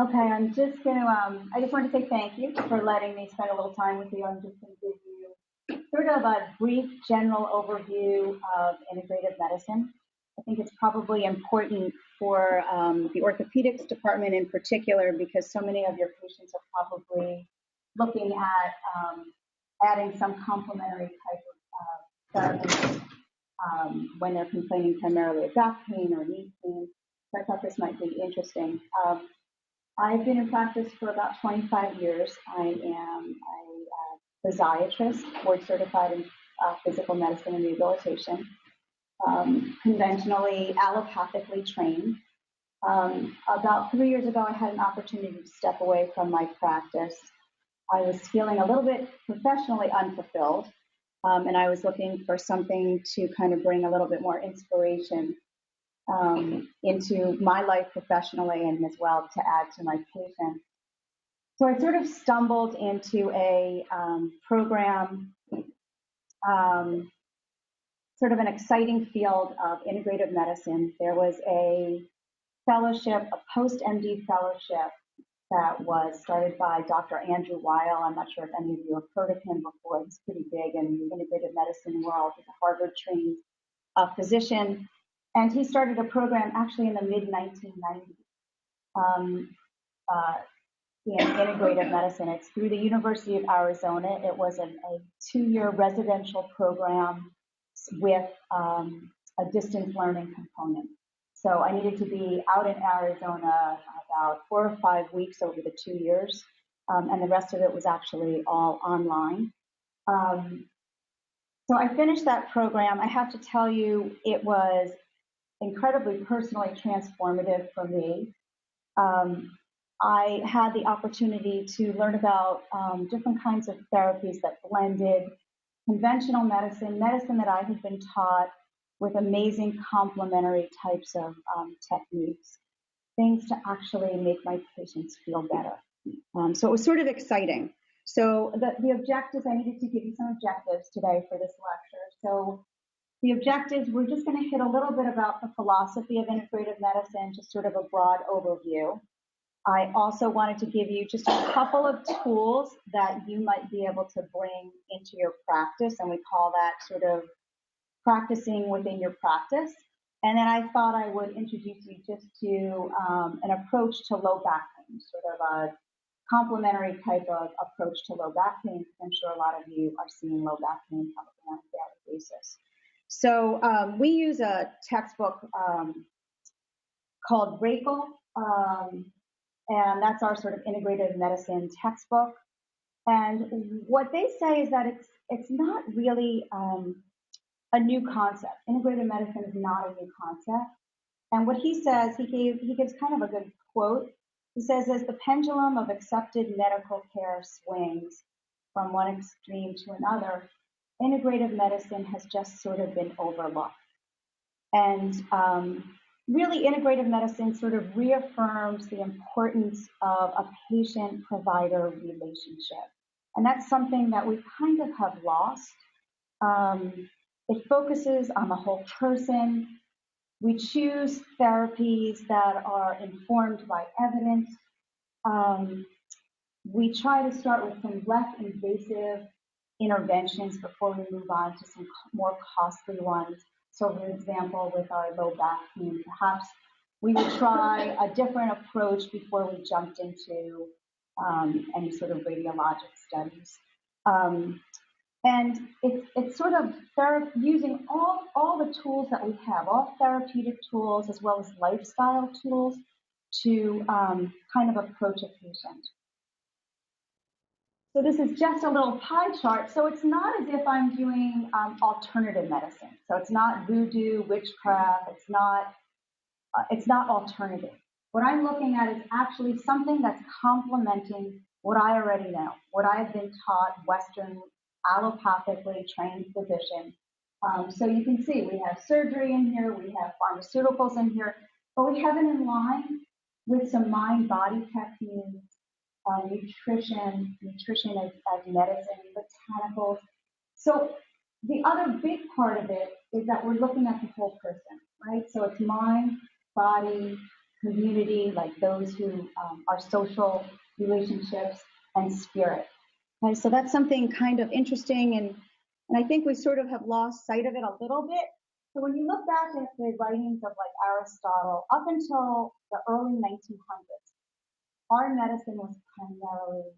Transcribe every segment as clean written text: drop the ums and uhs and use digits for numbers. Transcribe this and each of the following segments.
Okay, I'm just going to, I just want to say thank you for letting me spend a little time with you. I'm just going to give you sort of a brief general overview of integrative medicine. I think it's probably important for the orthopedics department in particular because so many of your patients are probably looking at adding some complementary type of therapy when they're complaining primarily of back pain or knee pain. So I thought this might be interesting. I've been in practice for about 25 years. I am a physiatrist, board certified in physical medicine and rehabilitation, conventionally allopathically trained. About 3 years ago, I had an opportunity to step away from my practice. I was feeling a little bit professionally unfulfilled, and I was looking for something to kind of bring a little bit more inspiration into my life professionally and as well to add to my patients. So I sort of stumbled into a program, sort of an exciting field of integrative medicine. There was a fellowship, a post-MD fellowship that was started by Dr. Andrew Weil. I'm not sure if any of you have heard of him before. He's pretty big in the integrative medicine world. He's a Harvard-trained physician. And he started a program actually in the mid-1990s in integrative medicine. It's through the University of Arizona. It was a 2-year residential program with a distance learning component. So I needed to be out in Arizona about 4 or 5 weeks over the 2 years, and the rest of it was actually all online. So I finished that program. I have to tell you, it was incredibly personally transformative for me. I had the opportunity to learn about different kinds of therapies that blended conventional medicine, medicine that I had been taught, with amazing complementary types of techniques, things to actually make my patients feel better. So it was sort of exciting. So the objectives, I needed to give you some objectives today for this lecture. So the objectives, we're just going to hit a little bit about the philosophy of integrative medicine, just sort of a broad overview. I also wanted to give you just a couple of tools that you might be able to bring into your practice, and we call that sort of practicing within your practice. And then I thought I would introduce you just to an approach to low back pain, sort of a complementary type of approach to low back pain, because I'm sure a lot of you are seeing low back pain probably on a daily basis. So we use a textbook called Rakel, and that's our sort of integrative medicine textbook. And what they say is that it's not really a new concept. Integrative medicine is not a new concept. And what he says, he gives kind of a good quote. He says, as the pendulum of accepted medical care swings from one extreme to another, integrative medicine has just sort of been overlooked. And really, integrative medicine sort of reaffirms the importance of a patient-provider relationship. And that's something that we kind of have lost. It focuses on the whole person. We choose therapies that are informed by evidence. We try to start with some less invasive interventions before we move on to some more costly ones. So, for example, with our low back pain, perhaps we would try a different approach before we jumped into any sort of radiologic studies. And it's sort of using all the tools that we have, all therapeutic tools as well as lifestyle tools to kind of approach a patient. So this is just a little pie chart. So it's not as if I'm doing alternative medicine. So it's not voodoo, witchcraft. It's not alternative. What I'm looking at is actually something that's complementing what I already know, what I've been taught, Western allopathically trained physician. So you can see we have surgery in here, we have pharmaceuticals in here, but we have it in line with some mind-body techniques, nutrition as medicine, botanicals. So the other big part of it is that we're looking at the whole person, right? So it's mind, body, community, like those who are social relationships, and spirit. Okay, so that's something kind of interesting, and I think we sort of have lost sight of it a little bit. So when you look back at the writings of like Aristotle, up until the early 1900s, our medicine was primarily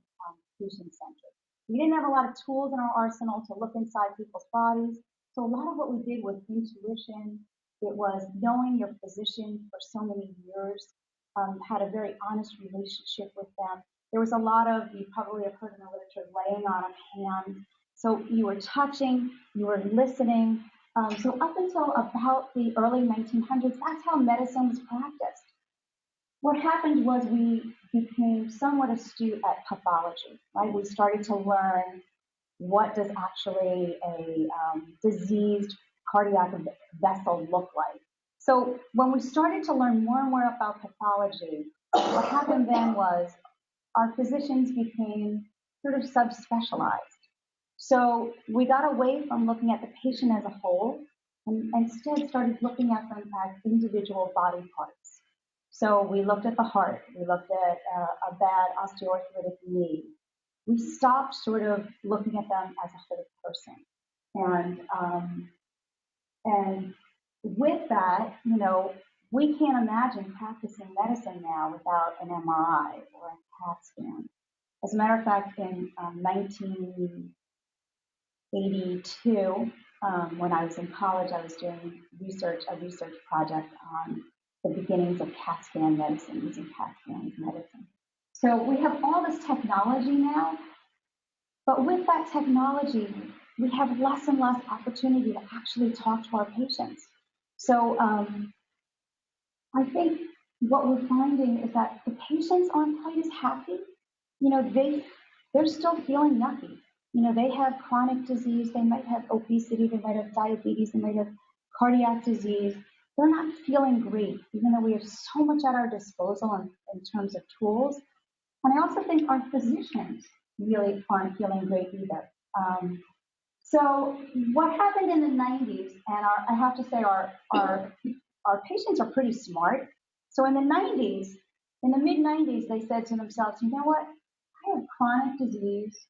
patient-centered. We didn't have a lot of tools in our arsenal to look inside people's bodies. So a lot of what we did was intuition. It was knowing your physician for so many years, had a very honest relationship with them. There was a lot of, you probably have heard in the literature, laying on of hands. So you were touching, you were listening. So up until about the early 1900s, that's how medicine was practiced. What happened was we became somewhat astute at pathology, right? We started to learn what does actually a diseased cardiac vessel look like. So when we started to learn more and more about pathology, what happened then was our physicians became sort of subspecialized. So we got away from looking at the patient as a whole and instead started looking at them as individual body parts. So we looked at the heart, we looked at a bad osteoarthritic knee. We stopped sort of looking at them as a whole person. And with that, you know, we can't imagine practicing medicine now without an MRI or a CAT scan. As a matter of fact, in 1982, when I was in college, I was doing a research project on the beginnings of CAT scan medicine, using CAT scans medicine. So we have all this technology now, but with that technology, we have less and less opportunity to actually talk to our patients. So I think what we're finding is that the patients aren't quite as happy. You know, they're still feeling yucky. You know, they have chronic disease, they might have obesity, they might have diabetes, they might have cardiac disease. They're not feeling great, even though we have so much at our disposal in terms of tools. And I also think our physicians really aren't feeling great either. So what happened in the 90s, and I have to say our patients are pretty smart. So in the 90s, in the mid-90s, they said to themselves, you know what, I have chronic disease.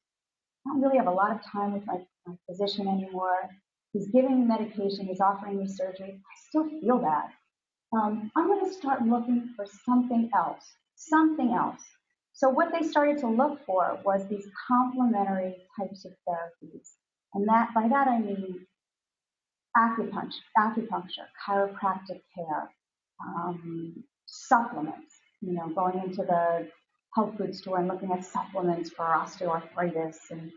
I don't really have a lot of time with my physician anymore. He's giving me medication, he's offering me surgery. I still feel bad. I'm going to start looking for something else, something else. So what they started to look for was these complementary types of therapies. And that, by that I mean acupuncture, chiropractic care, supplements, you know, going into the health food store and looking at supplements for osteoarthritis. And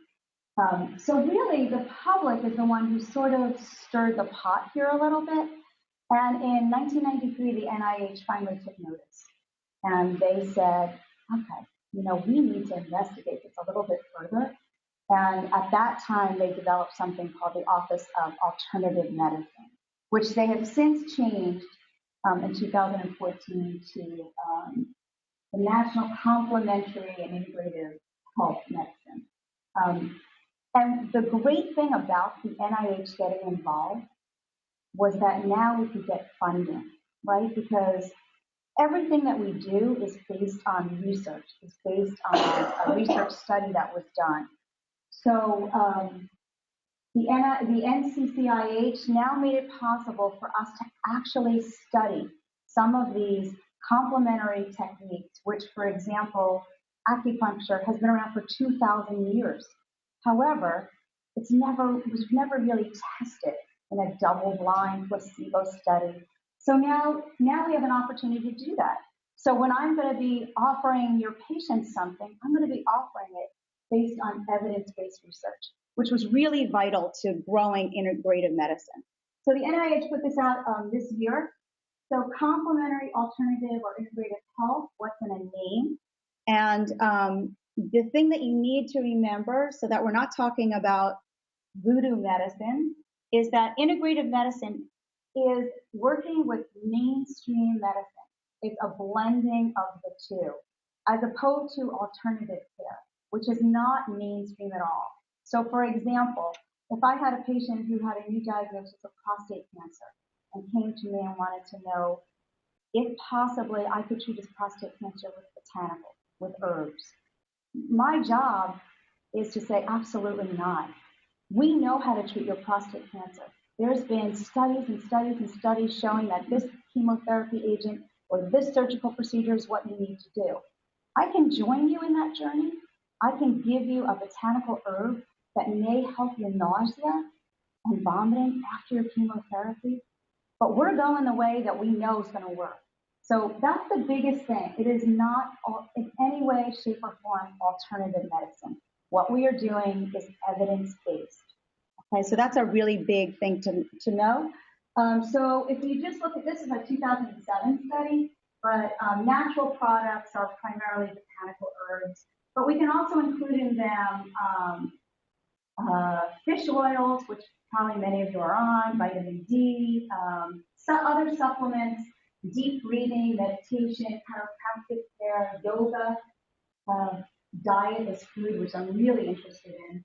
so really the public is the one who sort of stirred the pot here a little bit. And in 1993, the NIH finally took notice. And they said, okay, you know, we need to investigate this a little bit further. And at that time, they developed something called the Office of Alternative Medicine, which they have since changed in 2014 to the National Complementary and Integrative Health Medicine. And the great thing about the NIH getting involved was that now we could get funding, right? Because everything that we do is based on research. It's based on a research study that was done. So the NCCIH now made it possible for us to actually study some of these complementary techniques, which, for example, acupuncture has been around for 2,000 years. However, it was never really tested in a double-blind placebo study. So now we have an opportunity to do that. So when I'm going to be offering your patients something, I'm going to be offering it based on evidence-based research, which was really vital to growing integrative medicine. So the NIH put this out this year. So complementary, alternative, or integrative health, what's in a name? And the thing that you need to remember, so that we're not talking about voodoo medicine, is that integrative medicine is working with mainstream medicine. It's a blending of the two, as opposed to alternative care, which is not mainstream at all. So for example, if I had a patient who had a new diagnosis of prostate cancer and came to me and wanted to know if possibly I could treat his prostate cancer with botanical, with herbs. My job is to say absolutely not. We know how to treat your prostate cancer. There's been studies and studies and studies showing that this chemotherapy agent or this surgical procedure is what you need to do. I can join you in that journey. I can give you a botanical herb that may help your nausea and vomiting after your chemotherapy, but we're going the way that we know is going to work. So that's the biggest thing. It is not in any way, shape, or form alternative medicine. What we are doing is evidence-based. Okay, so that's a really big thing to know. So if you just look at this, is a 2007 study, but natural products are primarily botanical herbs, but we can also include in them fish oils, which probably many of you are on, vitamin D, some other supplements, deep breathing, meditation, chiropractic care, yoga, diet is food, which I'm really interested in.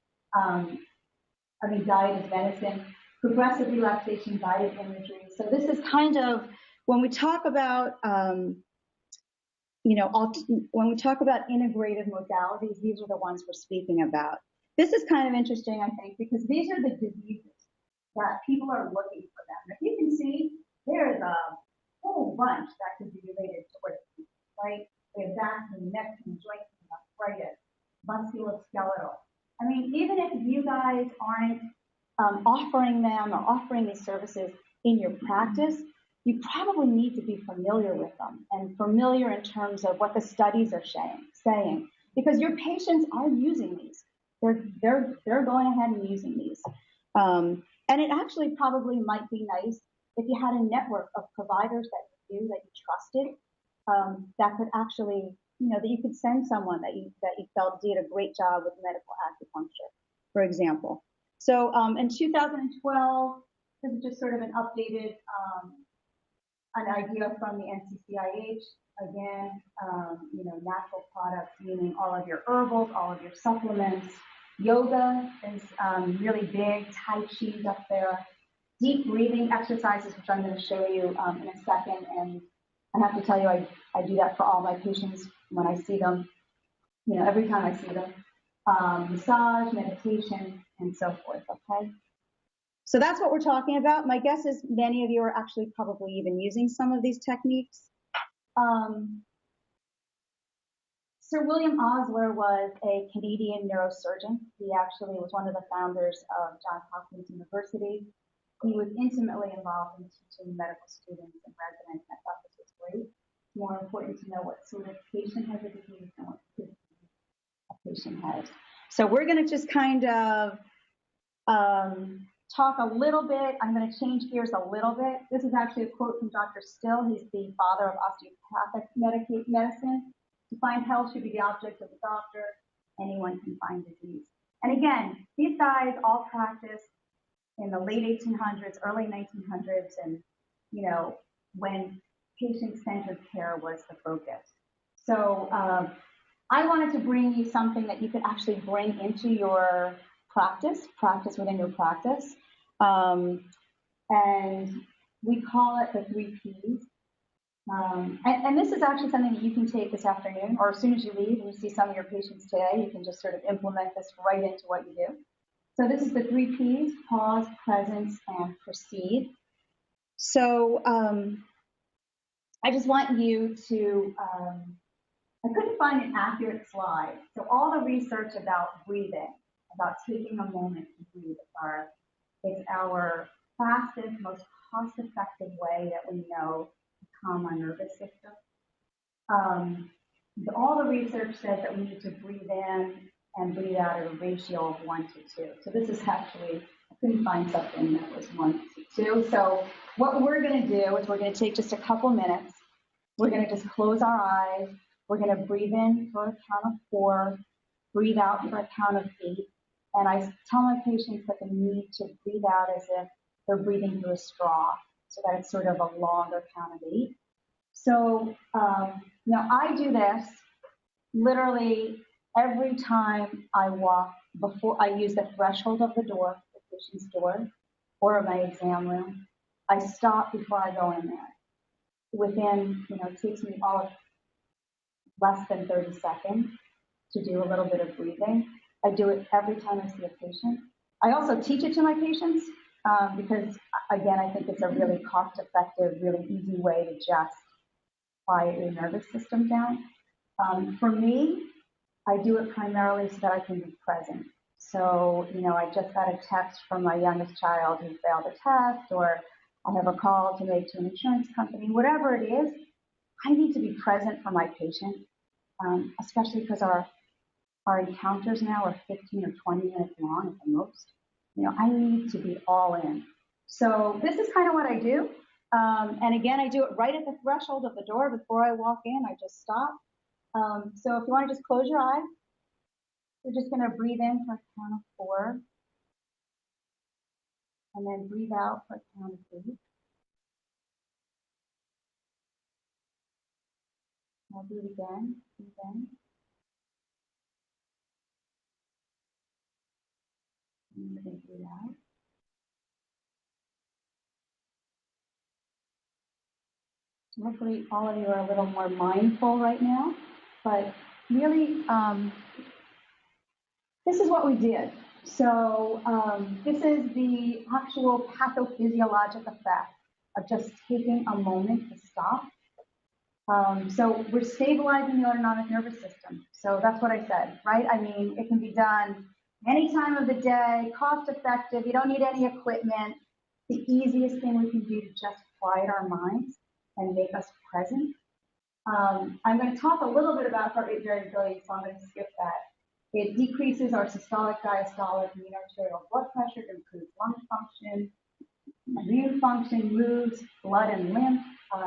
Diet is medicine, progressive relaxation, guided imagery. So this is kind of, when we talk about, when we talk about integrative modalities, these are the ones we're speaking about. This is kind of interesting, I think, because these are the diseases that people are looking for them. If you can see, there's a whole bunch that could be related to orthopedics, right? We have back and neck and joint and arthritis, musculoskeletal. I mean, even if you guys aren't offering them or offering these services in your practice, you probably need to be familiar with them and familiar in terms of what the studies are saying, because your patients are using these. They're going ahead and using these. And it actually probably might be nice if you had a network of providers that you knew, that you trusted, that could actually, that you could send someone that you felt did a great job with medical acupuncture, for example. So in 2012, this is just sort of an updated an idea from the NCCIH. Again, natural products, meaning all of your herbals, all of your supplements. Yoga is really big. Tai Chi's up there. Deep breathing exercises, which I'm going to show you in a second. And I have to tell you, I do that for all my patients when I see them, every time I see them. Massage, meditation, and so forth, okay? So that's what we're talking about. My guess is many of you are actually probably even using some of these techniques. Sir William Osler was a Canadian neurosurgeon. He actually was one of the founders of Johns Hopkins University. He was intimately involved in teaching medical students and residents. I thought this was great. It's more important to know what sort of patient has a disease than what disease a patient has. So we're going to just kind of talk a little bit. I'm going to change gears a little bit. This is actually a quote from Dr. Still. He's the father of osteopathic medicine. To find health should be the object of the doctor. Anyone can find disease. And again, these guys all practiced in the late 1800s, early 1900s, and when patient-centered care was the focus. So I wanted to bring you something that you could actually bring into your practice within your practice. And we call it the 3 Ps. And this is actually something that you can take this afternoon, or as soon as you leave and you see some of your patients today, you can just sort of implement this right into what you do. So this is the 3 Ps: pause, presence, and proceed. So I just want you to, I couldn't find an accurate slide. So all the research about breathing, about taking a moment to breathe, it's our fastest, most cost-effective way that we know to calm our nervous system. All the research says that we need to breathe in and breathe out at a ratio of 1 to 2. So this is actually, I couldn't find something that was 1 to 2. So what we're going to do is we're going to take just a couple minutes. We're going to just close our eyes. We're going to breathe in for a count of 4, breathe out for a count of 8. And I tell my patients that they need to breathe out as if they're breathing through a straw, so that it's sort of a longer count of 8. So now I do this literally every time I walk, before I use the threshold of the door, the patient's door, or my exam room. I stop before I go in there. within, it takes me all of less than 30 seconds to do a little bit of breathing. I do it every time I see a patient. I also teach it to my patients because, again, I think it's a really cost-effective, really easy way to just quiet your nervous system down. For me, I do it primarily so that I can be present. So, I just got a text from my youngest child who failed a test, or I have a call to make to an insurance company, whatever it is, I need to be present for my patient, especially because our encounters now are 15 or 20 minutes long at the most. I need to be all in. So this is kind of what I do. And again, I do it right at the threshold of the door before I walk in. I just stop. So if you want to just close your eyes, we're just going to breathe in for a count of 4, and then breathe out for a count of 8. I'll do it again. Breathe in. And we're going to breathe out. So hopefully all of you are a little more mindful right now, but really, this is what we did. So this is the actual pathophysiologic effect of just taking a moment to stop. So we're stabilizing the autonomic nervous system. So that's what I said, right? I mean, it can be done any time of the day, cost effective. You don't need any equipment. The easiest thing we can do to just quiet our minds and make us present. I'm going to talk a little bit about heart rate variability, so I'm going to skip that. It decreases our systolic, diastolic, mean arterial blood pressure, improves lung function, immune function, moods, blood and lymph,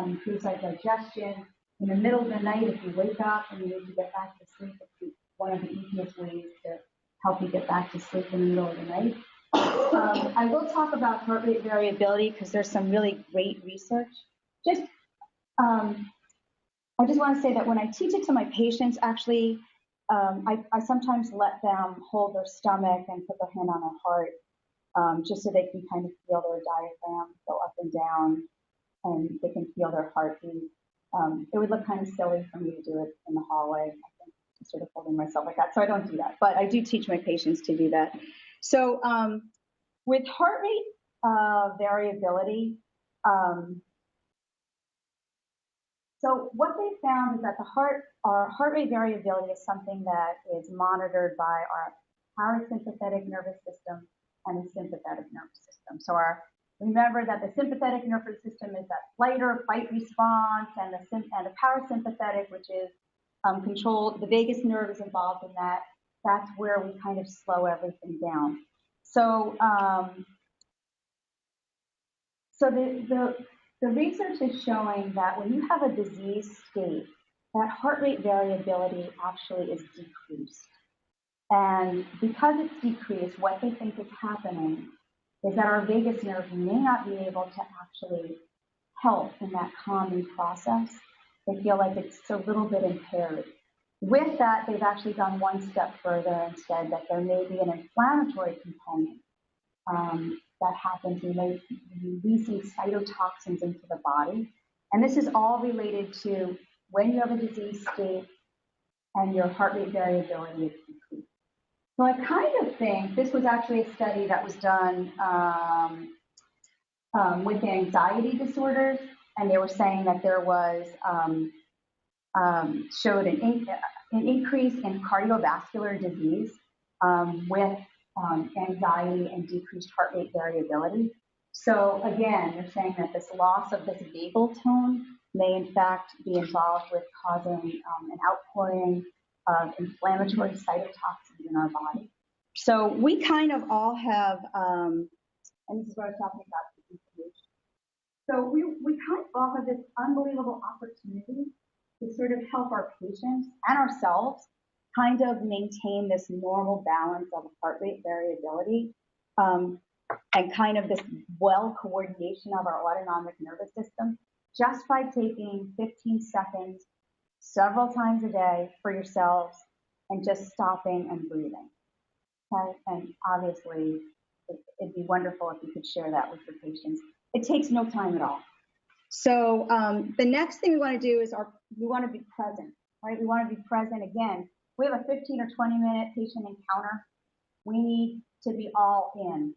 improves our digestion. In the middle of the night, if you wake up and you need to get back to sleep, it's one of the easiest ways to help you get back to sleep in the middle of the night. I will talk about heart rate variability because there's some really great research. I just want to say that when I teach it to my patients, actually, I sometimes let them hold their stomach and put their hand on their heart, just so they can kind of feel their diaphragm go up and down, and they can feel their heartbeat. It would look kind of silly for me to do it in the hallway, I think, just sort of holding myself like that. So I don't do that, but I do teach my patients to do that. So with heart rate variability, so what they found is that our heart rate variability is something that is monitored by our parasympathetic nervous system and the sympathetic nervous system. So remember that the sympathetic nervous system is that flight or fight response, and the parasympathetic, which is controlled, the vagus nerve is involved in that. That's where we kind of slow everything down. So, the research is showing that when you have a disease state, that heart rate variability actually is decreased. And because it's decreased, what they think is happening is that our vagus nerve may not be able to actually help in that calming process. They feel like it's a little bit impaired. With that, they've actually gone one step further and said that there may be an inflammatory component that happens. We may be releasing cytotoxins into the body. And this is all related to when you have a disease state and your heart rate variability is decreased. So I kind of think this was actually a study that was done with anxiety disorders, and they were saying that there was showed an increase in cardiovascular disease with anxiety and decreased heart rate variability. So again, they're saying that this loss of this vagal tone may in fact be involved with causing an outpouring of inflammatory cytotoxins in our body. So we kind of all have, and this is what I was talking about, the information. So we kind of all have this unbelievable opportunity to sort of help our patients and ourselves kind of maintain this normal balance of heart rate variability and kind of this well coordination of our autonomic nervous system just by taking 15 seconds several times a day for yourselves and just stopping and breathing. Okay? And obviously, it'd be wonderful if you could share that with your patients. It takes no time at all. So the next thing we want to do is we want to be present, right? We want to be present again. We have a 15 or 20-minute patient encounter. We need to be all in.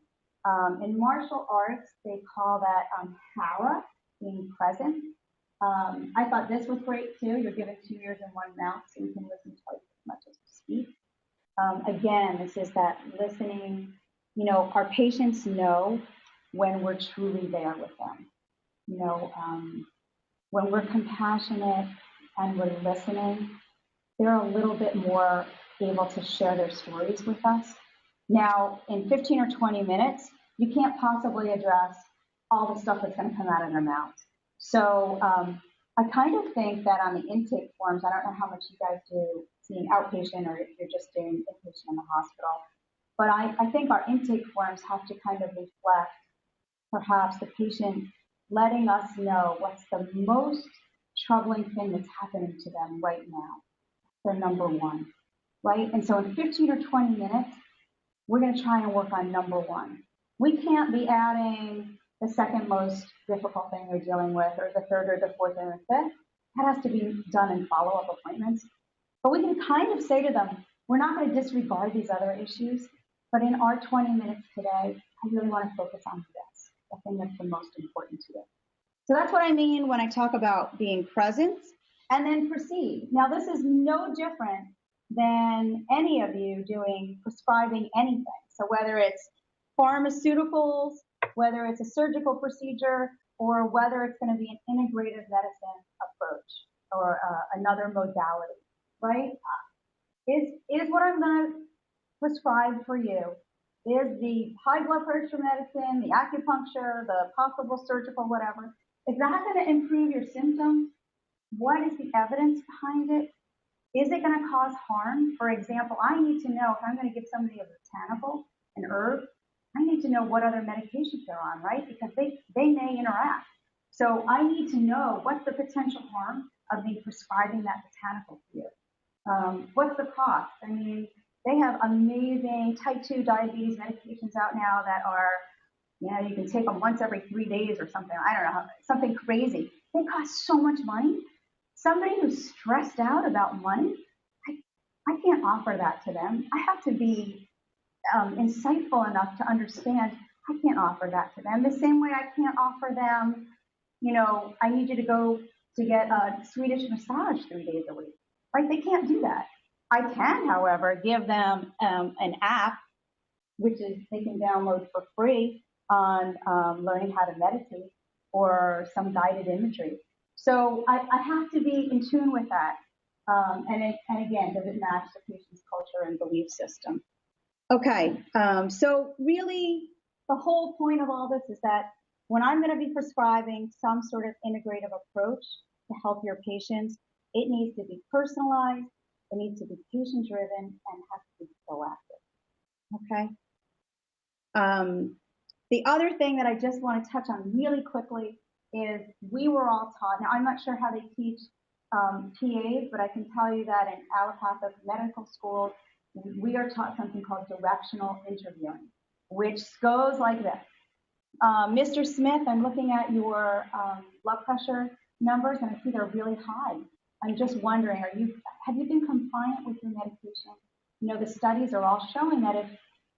In martial arts, they call that hara, being present. I thought this was great too. You're given 2 ears and 1 mouth, so you can listen twice as much as you speak. Again, this is that listening. You know, our patients know when we're truly there with them. You know, when we're compassionate and we're listening, they're a little bit more able to share their stories with us. Now, in 15 or 20 minutes, you can't possibly address all the stuff that's going to come out of their mouths. So I kind of think that on the intake forms, I don't know how much you guys do seeing outpatient or if you're just doing inpatient in the hospital, but I think our intake forms have to kind of reflect perhaps the patient letting us know what's the most troubling thing that's happening to them right now. They're number one, right? And so in 15 or 20 minutes, we're going to try and work on number one. We can't be adding the second most difficult thing they're dealing with, or the third, or the fourth, or the fifth. That has to be done in follow-up appointments. But we can kind of say to them, we're not going to disregard these other issues, but in our 20 minutes today, I really want to focus on this, the thing that's the most important to you. So that's what I mean when I talk about being present and then proceed. Now, this is no different than any of you prescribing anything. So whether it's pharmaceuticals, whether it's a surgical procedure, or whether it's going to be an integrative medicine approach or another modality, right? Is what I'm going to prescribe for you, is the high blood pressure medicine, the acupuncture, the possible surgical, whatever, is that going to improve your symptoms? What is the evidence behind it? Is it going to cause harm? For example, I need to know if I'm going to give somebody a botanical, an herb, I need to know what other medications they're on, right? Because they may interact. So I need to know what's the potential harm of me prescribing that botanical for you. What's the cost? I mean, they have amazing type 2 diabetes medications out now that are, you know, you can take them once every 3 days or something. I don't know, something crazy. They cost so much money. Somebody who's stressed out about money, I can't offer that to them. I have to be insightful enough to understand I can't offer that to them. The same way I can't offer them, you know, I need you to go to get a Swedish massage 3 days a week. Right? They can't do that. I can, however, give them an app, which is they can download for free on learning how to meditate or some guided imagery. So I have to be in tune with that. And again, does it match the patient's culture and belief system? Okay, so really the whole point of all this is that when I'm going to be prescribing some sort of integrative approach to help your patients, it needs to be personalized, it needs to be patient-driven, and has to be proactive, okay? The other thing that I just want to touch on really quickly is we were all taught, now I'm not sure how they teach PAs, but I can tell you that in allopathic medical schools, we are taught something called directional interviewing, which goes like this. Mr. Smith, I'm looking at your blood pressure numbers, and I see they're really high. I'm just wondering, have you been compliant with your medication? You know, the studies are all showing that if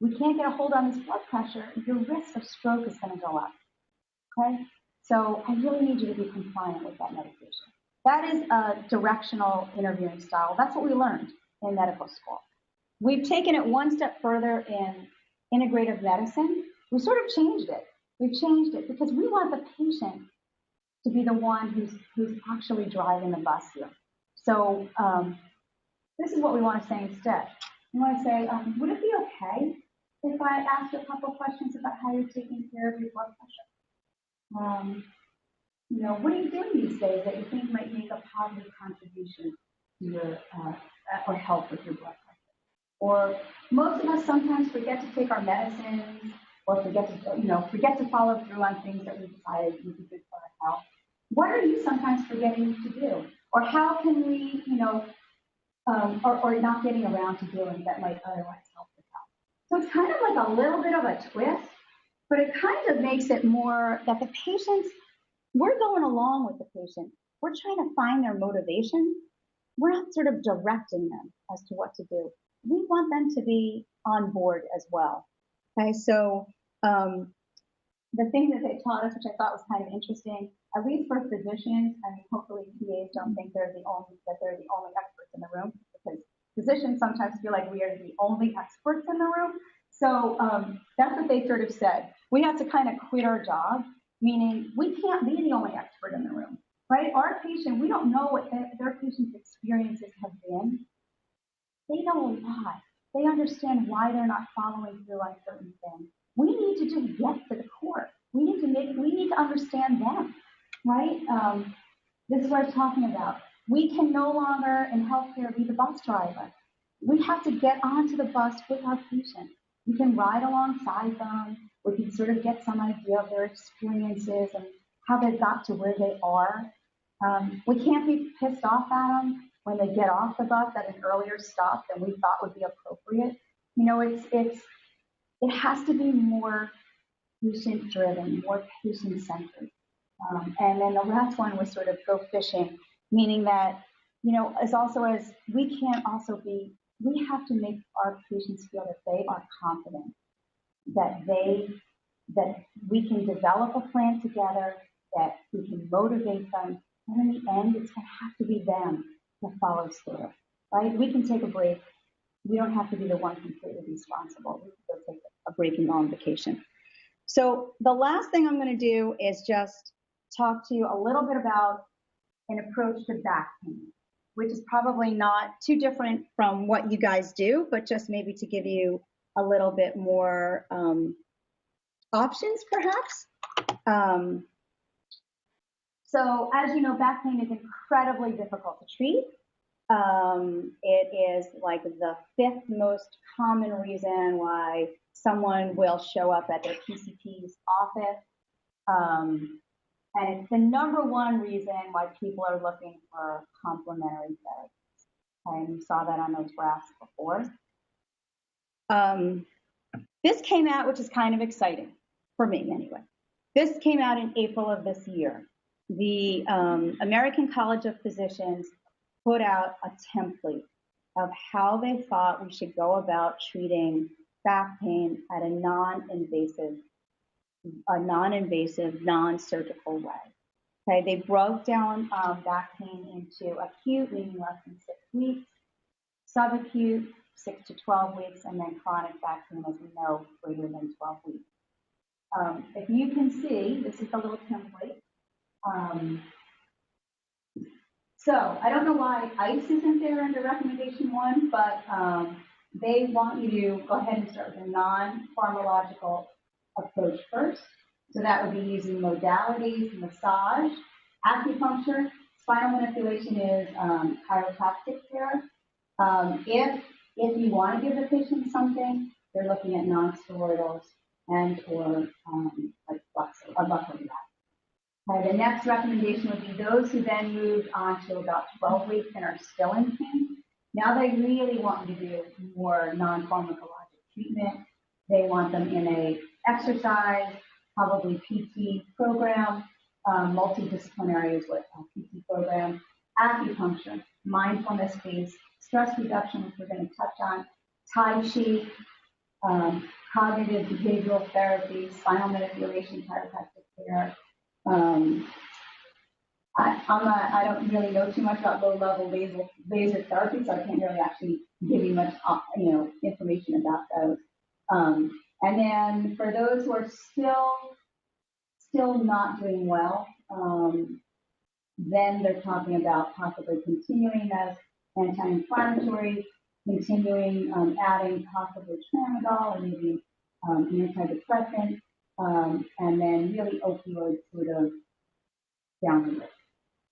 we can't get a hold on this blood pressure, your risk of stroke is going to go up, okay? So I really need you to be compliant with that medication. That is a directional interviewing style. That's what we learned in medical school. We've taken it one step further in integrative medicine. We sort of changed it. We've changed it because we want the patient to be the one who's actually driving the bus here. So this is what we want to say instead. We want to say, would it be okay if I asked a couple questions about how you're taking care of your blood pressure? You know, what are you doing these days that you think might make a positive contribution to your or help with your blood pressure? Or most of us sometimes forget to take our medicines or forget to follow through on things that we decided would be good for our health. What are you sometimes forgetting to do? Or how can we, or not getting around to doing that might otherwise help your health? So it's kind of like a little bit of a twist, but it kind of makes it more that the patients we're going along with the patient. We're trying to find their motivation. We're not sort of directing them as to what to do. We want them to be on board as well. Okay, so the thing that they taught us, which I thought was kind of interesting, at least for physicians, I mean, hopefully PAs don't think they're the only experts in the room, because physicians sometimes feel like we are the only experts in the room. So that's what they sort of said. We have to kind of quit our job, meaning we can't be the only expert in the room, right? Our patient, we don't know what their patient's experiences have been. They know a lot. They understand why they're not following through on certain things. We need to just get to the core. We need to understand them, right? This is what I'm talking about. We can no longer in healthcare be the bus driver. We have to get onto the bus with our patient. We can ride alongside them. We can sort of get some idea of their experiences and how they got to where they are. We can't be pissed off at them when they get off the bus at an earlier stop than we thought would be appropriate. You know, it has to be more patient-driven, more patient-centered. And then the last one was sort of go fishing, meaning that, you know, as we have to make our patients feel that they are confident, that we can develop a plan together, that we can motivate them, and in the end, it's going to have to be them that follows through, right? We can take a break. We don't have to be the one completely responsible. We can go take a break and go on vacation. So the last thing I'm going to do is just talk to you a little bit about an approach to back pain, which is probably not too different from what you guys do, but just maybe to give you a little bit more options, perhaps. So as you know, back pain is incredibly difficult to treat. It is like the 5th most common reason why someone will show up at their PCP's office. And it's the #1 reason why people are looking for complementary therapies. And you saw that on those graphs before. This came out, which is kind of exciting for me anyway. This came out in April of this year. The American College of Physicians put out a template of how they thought we should go about treating back pain at a non-invasive, non-surgical way. Okay, they broke down back pain into acute, meaning less than 6 weeks, subacute, 6 to 12 weeks, and then chronic back pain, as we know, greater than 12 weeks. If you can see, this is the little template. So I don't know why ICE isn't there under recommendation 1, but they want you to go ahead and start with a non-pharmacological approach first. So that would be using modalities, massage, acupuncture, spinal manipulation is chiropractic care. If you want to give the patient something, they're looking at non-steroidals and or like a buccal relax. The next recommendation would be those who then moved on to about 12 weeks and are still in pain. Now they really want you to do more non-pharmacologic treatment. They want them in a exercise, probably PT program, multidisciplinary is what PT program, acupuncture, mindfulness-based, stress reduction, which we're going to touch on, Tai Chi, cognitive behavioral therapy, spinal manipulation, chiropractic care. I don't really know too much about low-level laser therapy, so I can't really actually give you much, information about those. And then for those who are still not doing well, then they're talking about possibly continuing as anti-inflammatories, continuing adding possibly tramadol or maybe an antidepressant, and then really opioids sort of down the list.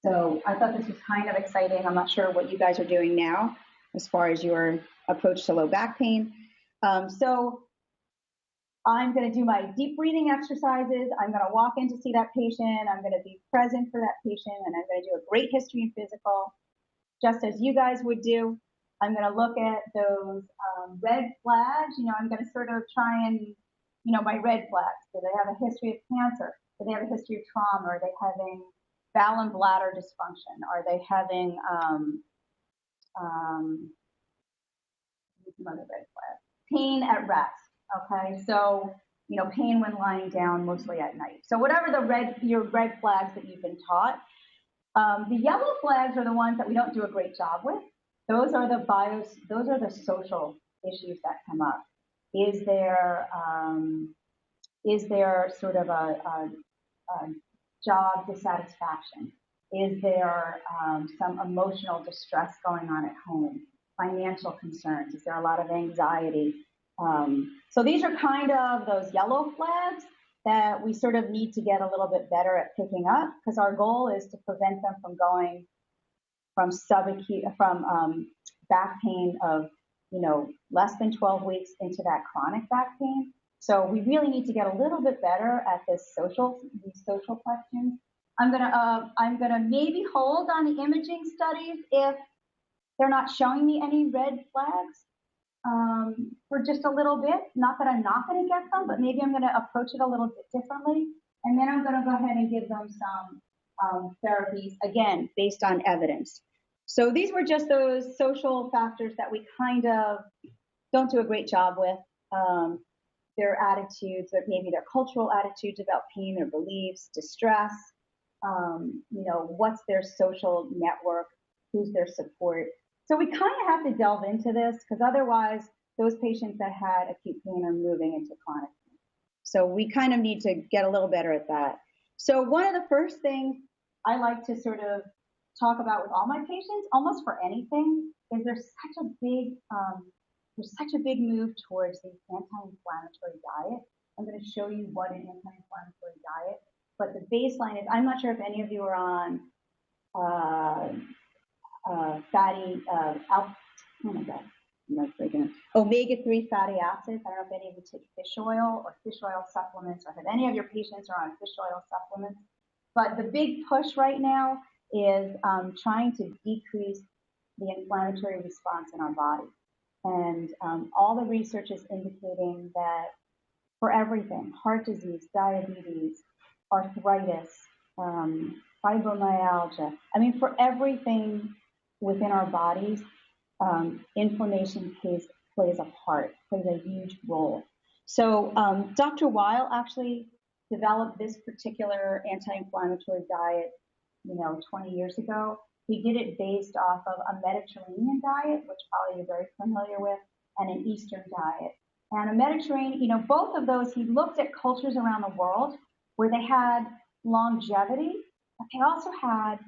So I thought this was kind of exciting. I'm not sure what you guys are doing now as far as your approach to low back pain. So I'm going to do my deep breathing exercises. I'm going to walk in to see that patient. I'm going to be present for that patient, and I'm going to do a great history and physical, just as you guys would do. I'm going to look at those red flags. I'm going to sort of try and, my red flags. Do they have a history of cancer? Do they have a history of trauma? Are they having bowel and bladder dysfunction? Are they having some other red flags? Pain at rest. Okay, so pain when lying down, mostly at night. So whatever your red flags that you've been taught. The yellow flags are the ones that we don't do a great job with. Those are the social issues that come up. Is there sort of a job dissatisfaction? Is there some emotional distress going on at home? Financial concerns? Is there a lot of anxiety? So these are kind of those yellow flags that we sort of need to get a little bit better at picking up, because our goal is to prevent them from going from back pain of less than 12 weeks into that chronic back pain. So we really need to get a little bit better at these social questions. I'm gonna maybe hold on the imaging studies if they're not showing me any red flags for just a little bit. Not that I'm not going to get them, but maybe I'm going to approach it a little bit differently. And then I'm going to go ahead and give them some therapies, again, based on evidence. So these were just those social factors that we kind of don't do a great job with. Their attitudes, or maybe their cultural attitudes about pain, their beliefs, distress, what's their social network, who's their support. So we kind of have to delve into this, because otherwise those patients that had acute pain are moving into chronic pain. So we kind of need to get a little better at that. So one of the first things I like to sort of talk about with all my patients, almost for anything, is there's such a big move towards the anti-inflammatory diet. I'm going to show you what an anti-inflammatory diet, but the baseline is, I'm not sure if any of you are on omega-3 fatty acids. I don't know if any of you take fish oil or fish oil supplements, or if any of your patients are on fish oil supplements. But the big push right now is trying to decrease the inflammatory response in our body. And all the research is indicating that for everything, heart disease, diabetes, arthritis, fibromyalgia, for everything within our bodies, inflammation plays a part, plays a huge role. So Dr. Weil actually developed this particular anti-inflammatory diet, 20 years ago. He did it based off of a Mediterranean diet, which probably you're very familiar with, and an Eastern diet. And a Mediterranean, both of those, he looked at cultures around the world where they had longevity, but they also had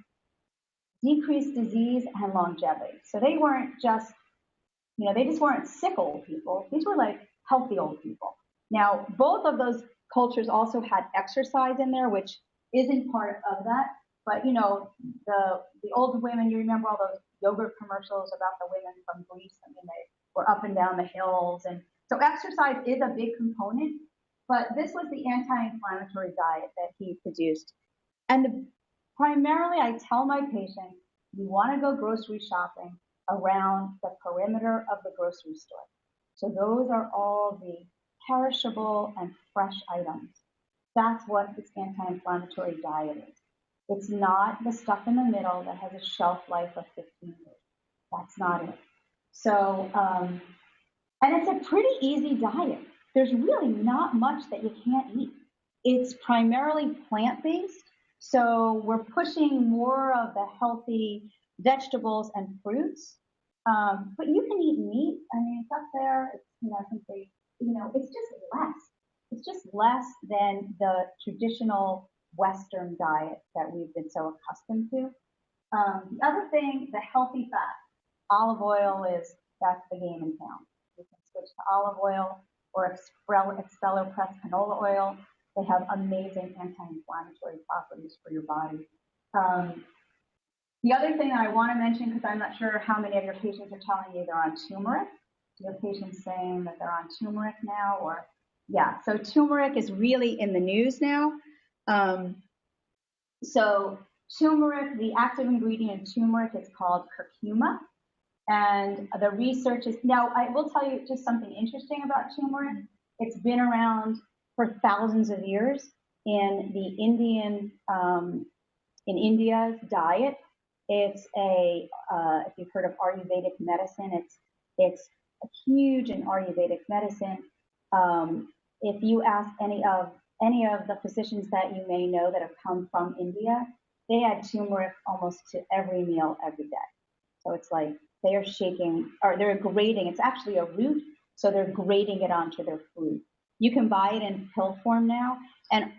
decreased disease and longevity. So they weren't just, they just weren't sick old people. These were like healthy old people. Now, both of those cultures also had exercise in there, which isn't part of that. But, the old women, you remember all those yogurt commercials about the women from Greece. They were up and down the hills. And so exercise is a big component. But this was the anti-inflammatory diet that he produced. And primarily, I tell my patients, you want to go grocery shopping around the perimeter of the grocery store. So those are all the perishable and fresh items. That's what this anti-inflammatory diet is. It's not the stuff in the middle that has a shelf life of 15 years. That's not it. So, and it's a pretty easy diet. There's really not much that you can't eat. It's primarily plant-based. So we're pushing more of the healthy vegetables and fruits. But you can eat meat. It's up there. I think it's just less. It's just less than the traditional Western diet that we've been so accustomed to. The other thing, the healthy fat. Olive oil that's the game in town. You can switch to olive oil or Expeller pressed canola oil. They have amazing anti-inflammatory properties for your body. The other thing that I want to mention, because I'm not sure how many of your patients are telling you they're on turmeric. Do your patients saying that they're on turmeric now? So turmeric is really in the news now. So turmeric, the active ingredient in turmeric is called curcuma. And the research is, now I will tell you just something interesting about turmeric. It's been around for thousands of years. in the in India's diet. It's if you've heard of Ayurvedic medicine, it's huge in Ayurvedic medicine. If you ask any of the physicians that you may know that have come from India, they add turmeric almost to every meal every day. So it's like they are shaking, or they're grating. It's actually a root, so they're grating it onto their food. You can buy it in pill form now. And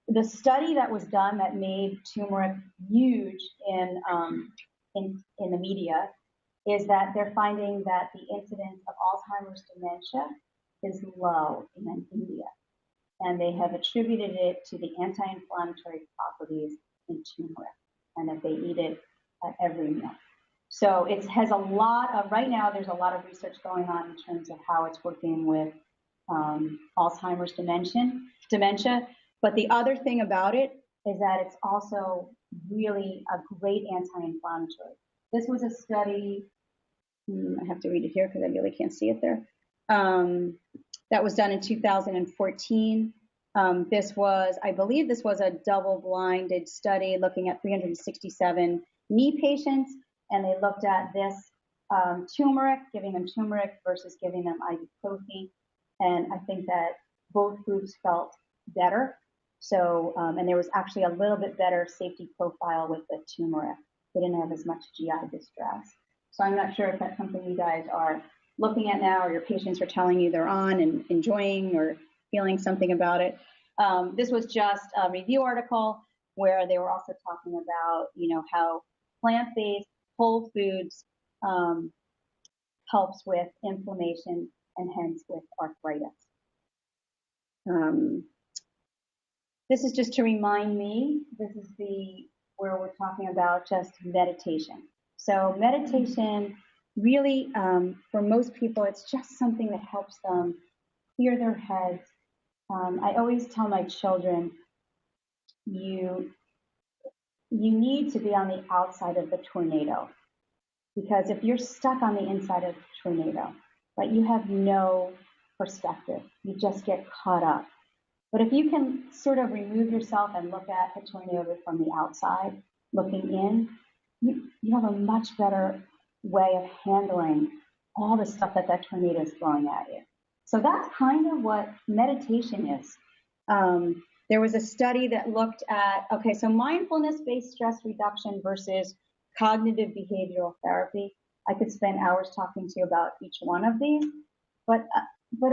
the study that was done that made turmeric huge in the media is that they're finding that the incidence of Alzheimer's dementia is low in India. And they have attributed it to the anti-inflammatory properties in turmeric, and that they eat it at every meal. So it has a lot of, right now there's a lot of research going on in terms of how it's working with Alzheimer's dementia. But the other thing about it is that it's also really a great anti-inflammatory. This was a study, I have to read it here because I really can't see it there, that was done in 2014. I believe this was a double-blinded study looking at 367 knee patients, and they looked at this turmeric, giving them turmeric versus giving them ibuprofen, and I think that both groups felt better. So, and there was actually a little bit better safety profile with the turmeric. They didn't have as much GI distress. So I'm not sure if that's something you guys are looking at now, or your patients are telling you they're on and enjoying or feeling something about it. This was just a review article where they were also talking about, how plant-based whole foods helps with inflammation and hence with arthritis. This is just to remind me, this is where we're talking about just meditation. So meditation really, for most people, it's just something that helps them clear their heads. I always tell my children, you need to be on the outside of the tornado, because if you're stuck on the inside of the tornado, right, you have no perspective. You just get caught up. But if you can sort of remove yourself and look at the tornado from the outside, looking in, you have a much better way of handling all the stuff that tornado is throwing at you. So that's kind of what meditation is. There was a study that looked at, so mindfulness-based stress reduction versus cognitive behavioral therapy. I could spend hours talking to you about each one of these, but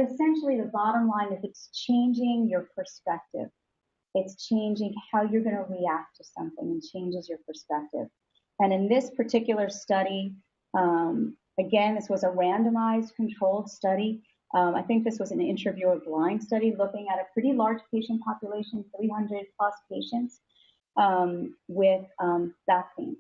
essentially the bottom line is it's changing your perspective. It's changing how you're going to react to something, and changes your perspective. And in this particular study, again, this was a randomized controlled study. I think this was an interviewer blind study looking at a pretty large patient population, 300 plus patients with back pain.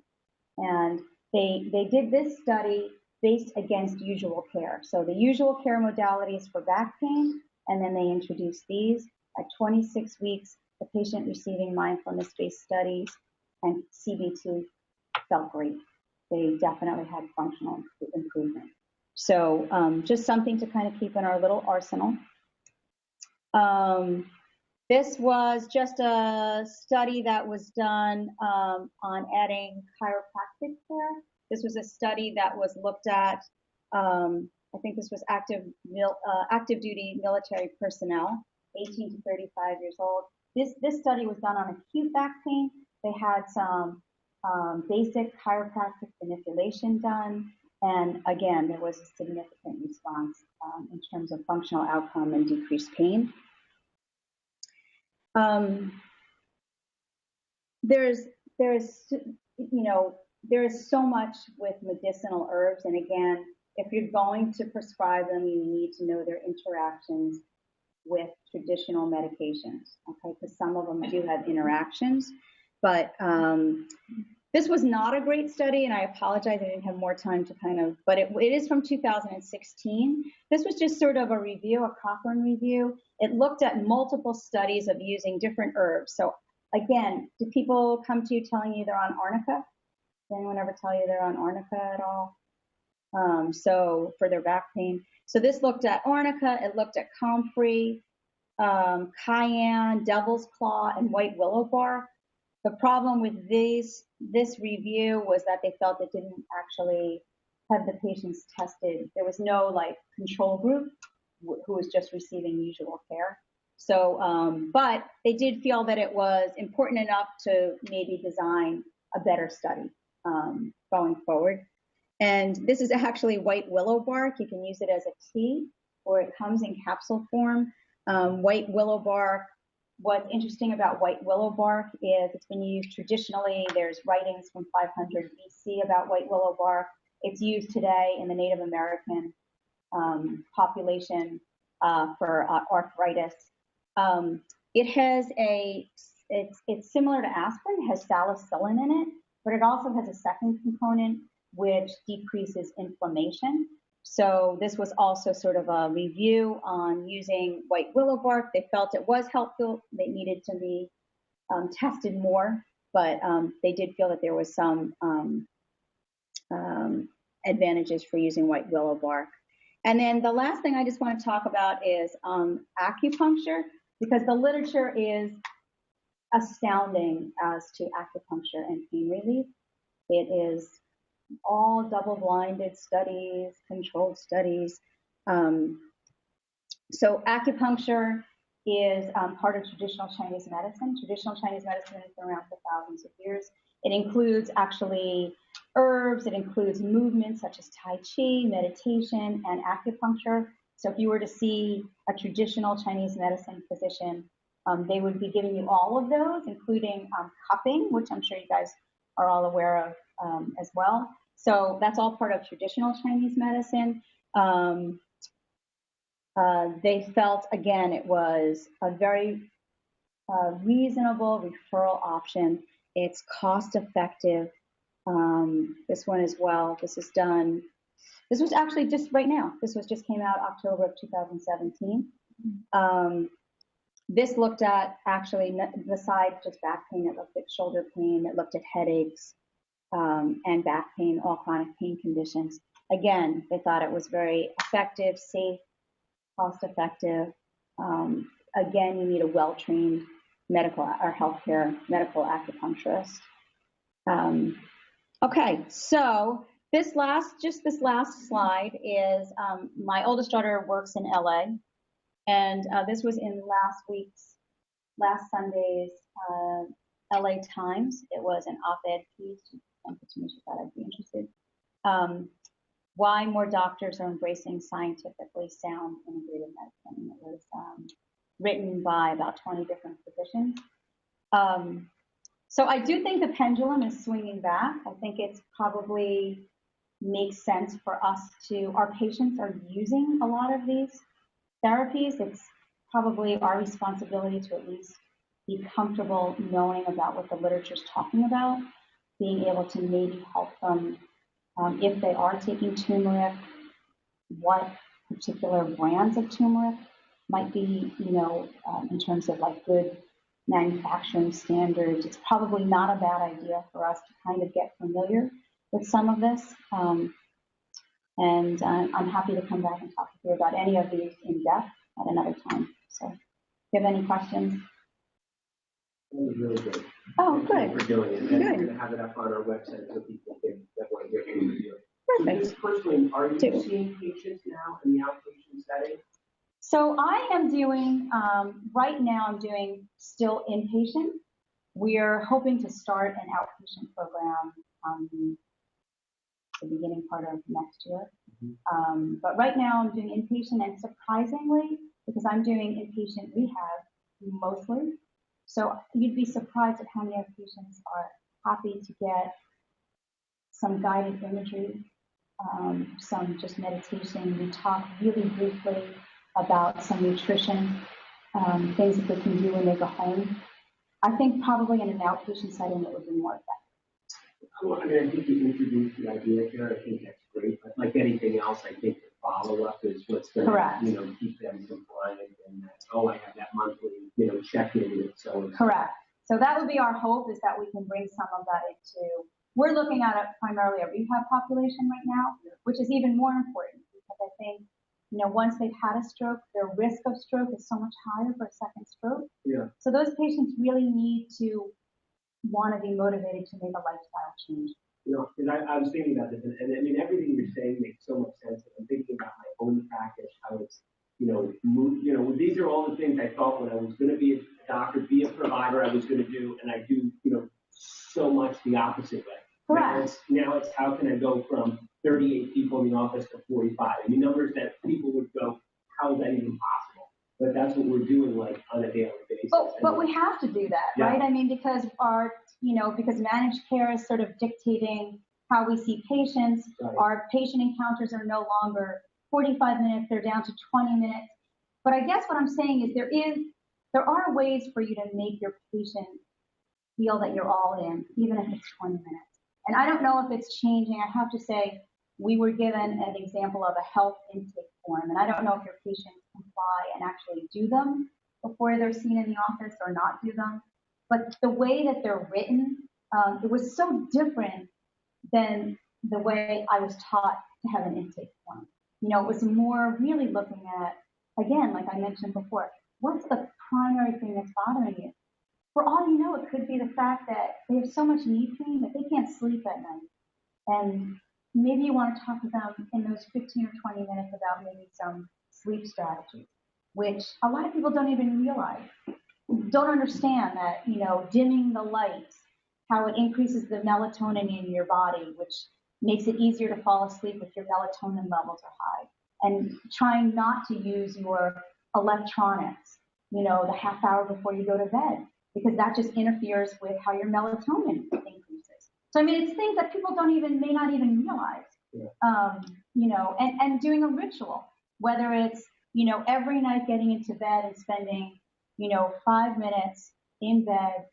And they did this study based against usual care. So the usual care modalities for back pain, and then they introduced these. At 26 weeks, the patient receiving mindfulness-based studies and CBT felt great. They definitely had functional improvement. So just something to kind of keep in our little arsenal. This was just a study that was done on adding chiropractic care. This was a study that was looked at, I think this was active duty military personnel, 18 to 35 years old. This study was done on acute back pain. They had some basic chiropractic manipulation done. And again, there was a significant response in terms of functional outcome and decreased pain. There is so much with medicinal herbs, and again, if you're going to prescribe them, you need to know their interactions with traditional medications, okay? Because some of them do have interactions, but this was not a great study, and I apologize, I didn't have more time to but it is from 2016. This was just sort of a review, a Cochrane review. It looked at multiple studies of using different herbs. So again, do people come to you telling you they're on arnica? Does anyone ever tell you they're on arnica at all? So for their back pain. So this looked at arnica, it looked at comfrey, cayenne, devil's claw, and white willow bark. The problem with this review was that they felt it didn't actually have the patients tested. There was no like control group who was just receiving usual care. So, but they did feel that it was important enough to maybe design a better study going forward. And this is actually white willow bark. You can use it as a tea, or it comes in capsule form. White willow bark. What's interesting about white willow bark is it's been used traditionally. There's writings from 500 BC about white willow bark. It's used today in the Native American population for arthritis. It has it's similar to aspirin. It has salicylate in it, but it also has a second component which decreases inflammation. So this was also sort of a review on using white willow bark. They felt it was helpful. They needed to be tested more, but they did feel that there was some advantages for using white willow bark. And then the last thing I just want to talk about is acupuncture, because the literature is astounding as to acupuncture and pain relief. It is all double-blinded studies, controlled studies. So acupuncture is part of traditional Chinese medicine. Traditional Chinese medicine has been around for thousands of years. It includes actually herbs. It includes movements such as Tai Chi, meditation, and acupuncture. So if you were to see a traditional Chinese medicine physician, they would be giving you all of those, including cupping, which I'm sure you guys are all aware of as well. So that's all part of traditional Chinese medicine. They felt, again, it was a very reasonable referral option. It's cost effective. This one as well. This is done. This was actually just right now. This was just came out October of 2017. This looked at actually, besides just back pain, it looked at shoulder pain, it looked at headaches, and back pain, all chronic pain conditions. Again, they thought it was very effective, safe, cost-effective. Again, you need a well-trained medical or healthcare medical acupuncturist. Okay, so this last slide is my oldest daughter works in LA, and this was in last Sunday's LA Times. It was an op-ed piece. To me, she thought I'd be interested. Why more doctors are embracing scientifically sound integrative medicine. It was written by about 20 different physicians. So I do think the pendulum is swinging back. I think it's probably makes sense for us our patients are using a lot of these therapies. It's probably our responsibility to at least be comfortable knowing about what the literature is talking about, being able to maybe help them if they are taking turmeric, what particular brands of turmeric might be, in terms of like good manufacturing standards. It's probably not a bad idea for us to kind of get familiar with some of this. And I'm happy to come back and talk with you about any of these in depth at another time. So if you have any questions. That was really good. Oh, good. Thank you for doing it. And Good. we're going to have it up on our website so people can definitely get what you're doing. Perfect. So just personally, are you seeing patients now in the outpatient setting? So I am doing, right now I'm doing still inpatient. We're hoping to start an outpatient program the beginning part of next year. Mm-hmm. But right now I'm doing inpatient, and surprisingly, because I'm doing inpatient rehab mostly, so you'd be surprised at how many of patients are happy to get some guided imagery, some just meditation. We talk really briefly about some nutrition, things that they can do when they go home. I think probably in an outpatient setting it would be more effective. Well, I mean, I think you introduced the idea here. I think that's great. But like anything else, I think the follow-up is what's going to, keep them compliant. And I have that monthly, check-in with so. Correct. So that would be our hope, is that we can bring some of that into. We're looking at primarily a rehab population right now, which is even more important because I think, once they've had a stroke, their risk of stroke is so much higher for a second stroke. Yeah. So those patients really need to want to be motivated to make a lifestyle change. And I was thinking about this, and I mean, everything you're saying makes so much sense. And I'm thinking about my own practice, how it's, these are all the things I thought when I was going to be a doctor, be a provider, I was going to do, and I do, so much the opposite way. Correct. Now it's how can I go from 38 people in the office to 45? I mean, numbers that people would go, how is that even possible? But that's what we're doing, like, on a daily basis. But we have to do that, right? I mean, because because managed care is sort of dictating how we see patients. Right. Our patient encounters are no longer 45 minutes, they're down to 20 minutes. But I guess what I'm saying is there are ways for you to make your patient feel that you're all in, even if it's 20 minutes. And I don't know if it's changing. I have to say, we were given an example of a health intake form, and I don't know if your patients comply and actually do them before they're seen in the office or not do them. But the way that they're written, it was so different than the way I was taught to have an intake form. It was more really looking at, again, like I mentioned before, what's the primary thing that's bothering you? For all you know, it could be the fact that they have so much knee pain that they can't sleep at night. And maybe you want to talk to them in those 15 or 20 minutes about maybe some sleep strategies, which a lot of people don't even realize. Don't understand that, dimming the lights, how it increases the melatonin in your body, which makes it easier to fall asleep if your melatonin levels are high. And trying not to use your electronics, the half hour before you go to bed, because that just interferes with how your melatonin increases. So, I mean, it's things that people may not even realize. Yeah. And doing a ritual, whether it's, every night getting into bed and spending, 5 minutes in bed,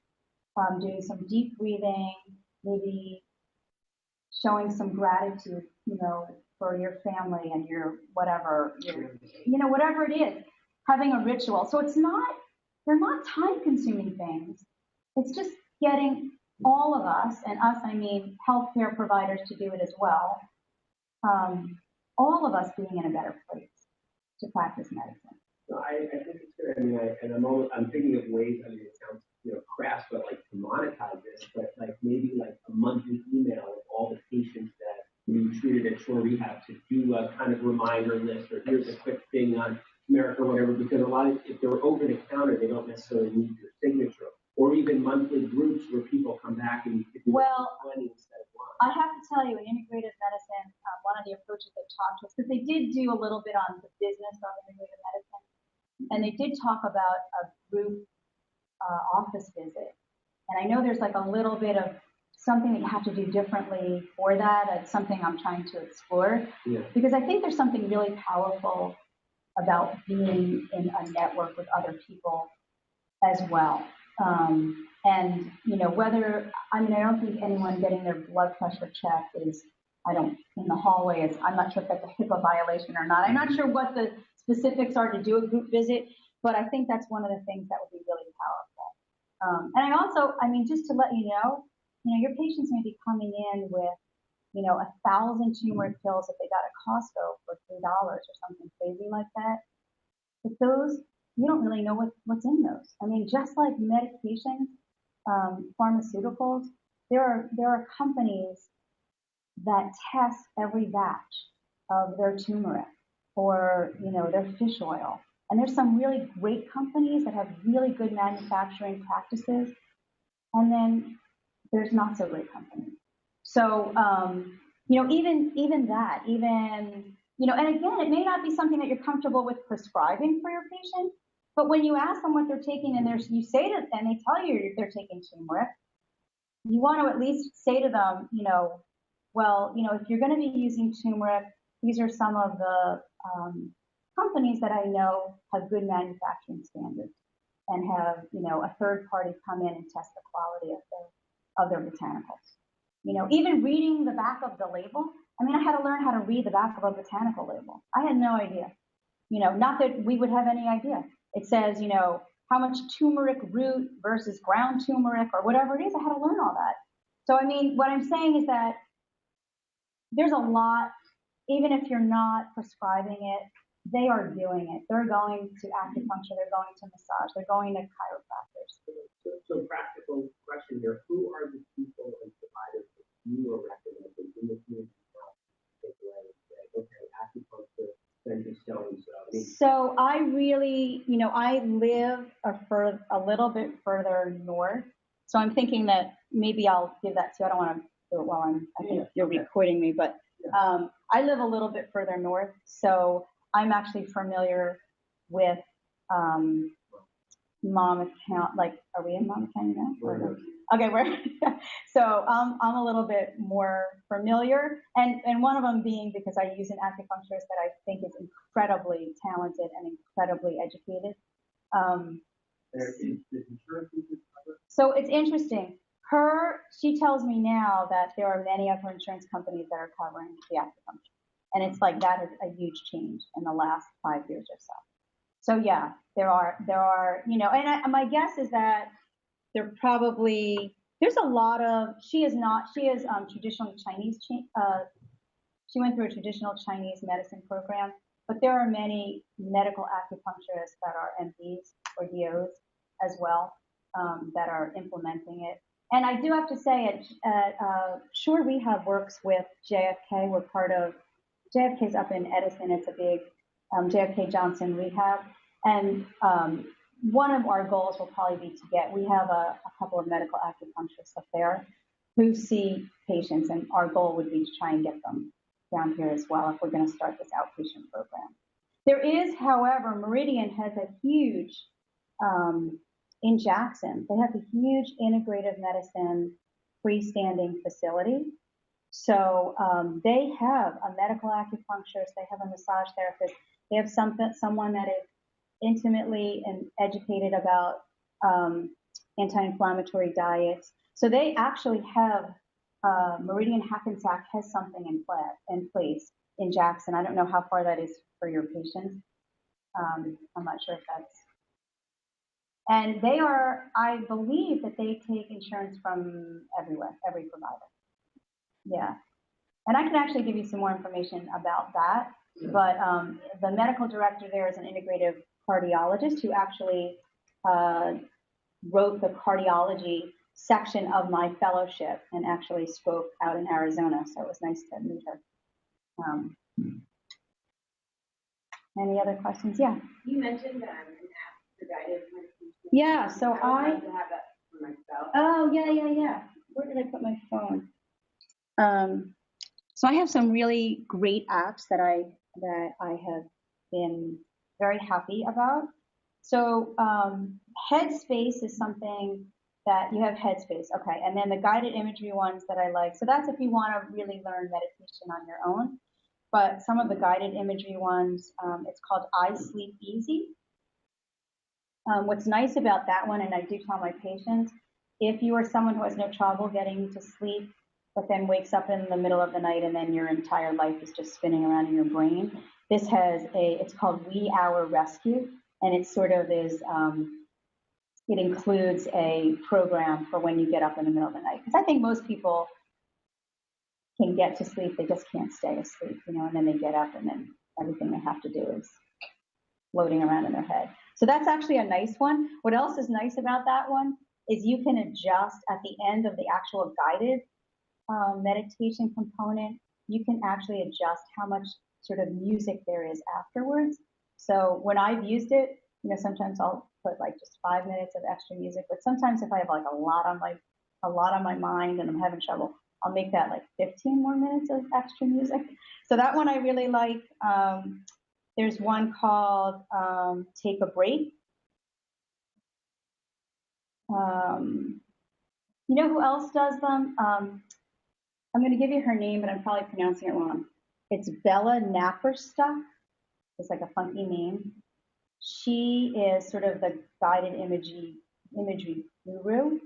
doing some deep breathing, maybe showing some gratitude, for your family and your whatever, whatever it is, having a ritual. So they're not time-consuming things. It's just getting all of us, and us, I mean healthcare providers, to do it as well. All of us being in a better place to practice medicine. No, I think it's good. I mean, I'm thinking of ways. I mean, it sounds crass, but like to monetize this, but like maybe like a monthly email with all the patients that you treated at Shore Rehab to do a kind of reminder list, or here's a quick thing on America or whatever, because a lot of, if they're over the counter, they don't necessarily need your signature, or even monthly groups where people come back and you can do 20 instead of 1. I have to tell you, in integrative medicine, one of the approaches they talked to us, because they did do a little bit on the business of integrative medicine, and they did talk about a group office visit. And I know there's like a little bit of something that you have to do differently for that. It's something I'm trying to explore. Yeah. Because I think there's something really powerful about being in a network with other people as well. And, whether, I don't think anyone getting their blood pressure checked is, in the hallway, I'm not sure if that's a HIPAA violation or not. I'm not sure what the specifics are to do a group visit, but I think that's one of the things that would be really powerful. And I also, just to let you know, your patients may be coming in with, 1,000 turmeric pills that they got at Costco for $3 or something crazy like that. But those, you don't really know what's in those. Just like medications, pharmaceuticals, there are companies that test every batch of their turmeric or, their fish oil. And there's some really great companies that have really good manufacturing practices. And then there's not so great companies. So, even that, and again, it may not be something that you're comfortable with prescribing for your patient, but when you ask them what they're taking and you say to them, and they tell you they're taking turmeric, you want to at least say to them, if you're going to be using turmeric, these are some of the companies that I know have good manufacturing standards and have, a third party come in and test the quality of their botanicals. Even reading the back of the label, I had to learn how to read the back of a botanical label. I had no idea. Not that we would have any idea. It says, how much turmeric root versus ground turmeric or whatever it is. I had to learn all that. So, what I'm saying is that there's a lot, even if you're not prescribing it, they are doing it. They're going to acupuncture, they're going to massage, they're going to chiropractors. So practical question here, who are the people and providers that you are recommending in the community now? Take away and say, okay, acupuncture, then just so and so. So I really, I live a little bit further north. So I'm thinking that maybe I'll give that to you. I don't want to do it while I think you're recording me, but I live a little bit further north. So I'm actually familiar with Monmouth County. Like, are we in Monmouth County now? Okay, so I'm a little bit more familiar, and one of them being because I use an acupuncturist that I think is incredibly talented and incredibly educated. So it's interesting. She tells me now that there are many of her insurance companies that are covering the acupuncture, and it's like that is a huge change in the last 5 years or so. So yeah, there are, and my guess is that there's a lot of, she is traditional Chinese, she went through a traditional Chinese medicine program, but there are many medical acupuncturists that are MDs or DOs as well that are implementing it. And I do have to say, Shore Rehab works with JFK. We're part of, JFK's up in Edison. It's a big JFK Johnson Rehab. And one of our goals will probably be we have a couple of medical acupuncturists up there who see patients, and our goal would be to try and get them down here as well if we're going to start this outpatient program. There is, however, Meridian has a huge, in Jackson, they have a huge integrative medicine freestanding facility. So they have a medical acupuncturist, they have a massage therapist, they have someone that is intimately and educated about anti-inflammatory diets. So they actually have, Meridian Hackensack has something in place in Jackson. I don't know how far that is for your patients. I'm not sure if that's, and they are, I believe that they take insurance from everywhere, every provider. Yeah. And I can actually give you some more information about that. But the medical director there is an integrative cardiologist who actually wrote the cardiology section of my fellowship and actually spoke out in Arizona. So it was nice to meet her. Any other questions? Yeah. You mentioned an app for guided meditation. Yeah. So I would like to have that for myself. Oh, yeah. Where did I put my phone? So I have some really great apps that I have been very happy about. So Headspace is something that you have Headspace, okay, and then the guided imagery ones that I like. So that's if you want to really learn meditation on your own. But some of the guided imagery ones, it's called I Sleep Easy. What's nice about that one, and I do tell my patients, if you are someone who has no trouble getting to sleep, but then wakes up in the middle of the night and then your entire life is just spinning around in your brain, this has it's called Wee Hour Rescue, and it sort of is, it includes a program for when you get up in the middle of the night. Because I think most people can get to sleep, they just can't stay asleep, and then they get up and then everything they have to do is floating around in their head. So that's actually a nice one. What else is nice about that one is you can adjust at the end of the actual guided meditation component, you can actually adjust how much sort of music there is afterwards. So when I've used it, sometimes I'll put like just 5 minutes of extra music, but sometimes if I have like a lot on my mind and I'm having trouble, I'll make that like 15 more minutes of extra music. So that one I really like. There's one called Take a Break. You know who else does them? I'm going to give you her name, but I'm probably pronouncing it wrong. It's Bella Napperstuck. It's like a funky name. She is sort of the guided imagery guru.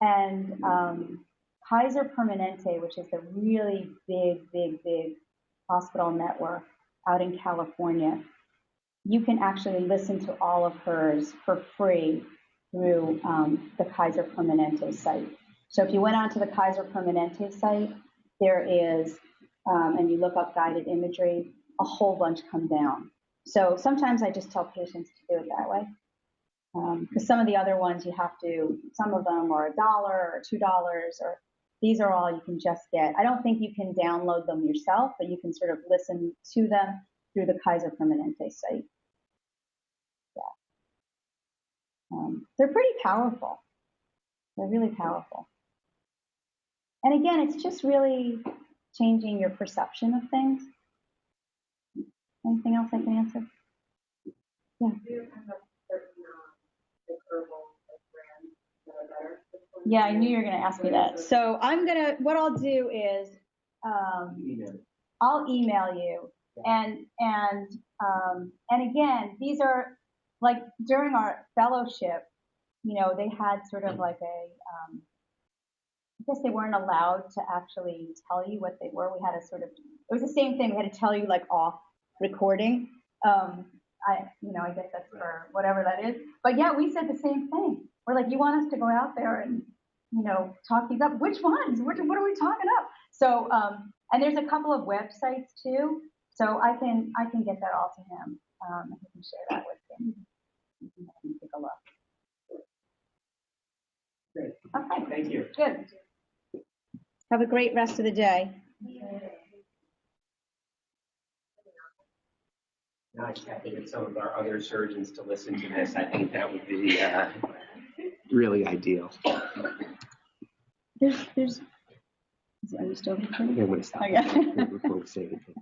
And Kaiser Permanente, which is the really big hospital network out in California, you can actually listen to all of hers for free through the Kaiser Permanente site. So if you went onto the Kaiser Permanente site, there is, and you look up guided imagery, a whole bunch come down. So sometimes I just tell patients to do it that way. Because some of the other ones you have to, some of them are $1 or $2, or these are all you can just get. I don't think you can download them yourself, but you can sort of listen to them through the Kaiser Permanente site. Yeah. They're pretty powerful. They're really powerful. And again, it's just really changing your perception of things. Anything else I can answer? Yeah. Yeah, I knew you were going to ask me that. So what I'll do is, I'll email you, and again, these are like during our fellowship, they had sort of like I guess they weren't allowed to actually tell you what they were. We had it was the same thing. We had to tell you like off recording. I guess that's for whatever that is. But yeah, we said the same thing. We're like, you want us to go out there and, talk these up? Which ones? What are we talking up? So, and there's a couple of websites too. So I can get that all to him. I can share that with him. You can take a look. Great. Okay. Thank you. Good. Have a great rest of the day. Now I have to get some of our other surgeons to listen to this. I think that would be really ideal. There's. Are you still recording? I'm going to stop. Okay. Before we say anything.